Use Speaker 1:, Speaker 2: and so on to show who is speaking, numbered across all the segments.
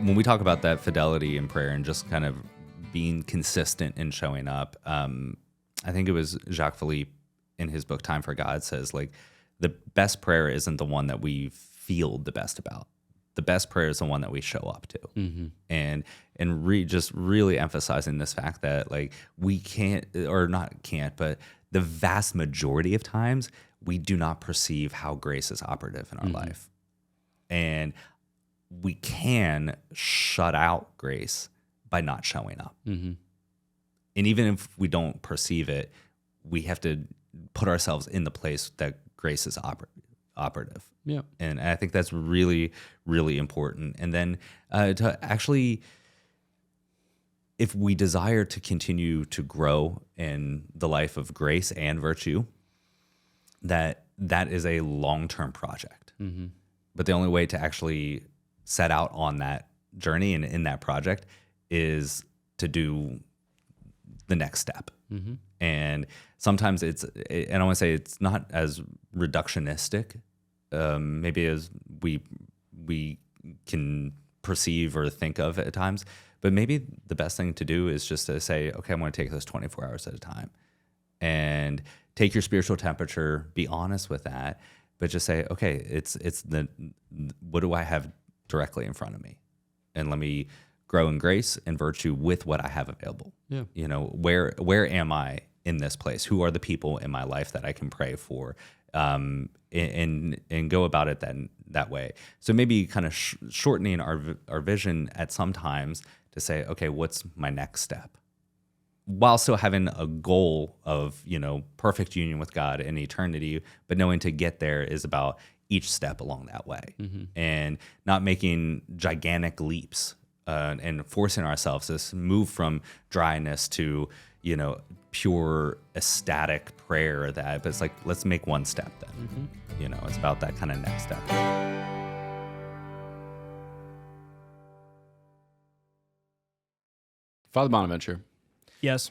Speaker 1: when we talk about that fidelity in prayer and just kind of being consistent in showing up, I think it was Jacques Philippe in his book Time for God says, like, the best prayer isn't the one that we feel the best about. The best prayer is the one that we show up to.
Speaker 2: Mm-hmm.
Speaker 1: And just really emphasizing this fact that, like, we can't, or not can't, but the vast majority of times we do not perceive how grace is operative in our life. And we can shut out grace by not showing up.
Speaker 2: Mm-hmm.
Speaker 1: And even if we don't perceive it, we have to put ourselves in the place that grace is operative.
Speaker 2: Yeah.
Speaker 1: And I think that's really, really important. And then to actually, if we desire to continue to grow in the life of grace and virtue, that is a long-term project.
Speaker 2: Mm-hmm.
Speaker 1: But the only way to actually set out on that journey and in that project is to do the next step.
Speaker 2: Mm-hmm.
Speaker 1: And sometimes and I want to say it's not as reductionistic, maybe as we can perceive or think of at times, but maybe the best thing to do is just to say, okay, I'm going to take this 24 hours at a time and take your spiritual temperature, be honest with that, but just say, okay, it's what do I have directly in front of me? And let me grow in grace and virtue with what I have available.
Speaker 2: Yeah.
Speaker 1: You know, where am I in this place? Who are the people in my life that I can pray for? And go about it that way. So maybe kind of shortening our vision at some times to say, okay, what's my next step? While still having a goal of, you know, perfect union with God in eternity, but knowing to get there is about each step along that way, and not making gigantic leaps and forcing ourselves to move from dryness to, you know, pure ecstatic prayer. But it's like, let's make one step then. You know, it's about that kind of next step.
Speaker 2: Father Bonaventure,
Speaker 3: Yes.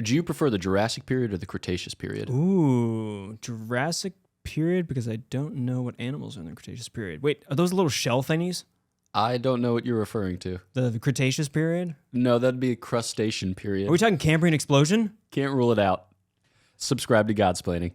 Speaker 2: would you prefer the Jurassic period or the Cretaceous period?
Speaker 3: Ooh, Jurassic period, because I don't know what animals are in the Cretaceous period. Wait, are those little shell thingies?
Speaker 2: I don't know what you're referring to.
Speaker 3: The Cretaceous period?
Speaker 2: No, that'd be a crustacean period.
Speaker 3: Are we talking Cambrian explosion?
Speaker 2: Can't rule it out. Subscribe to Godsplaining.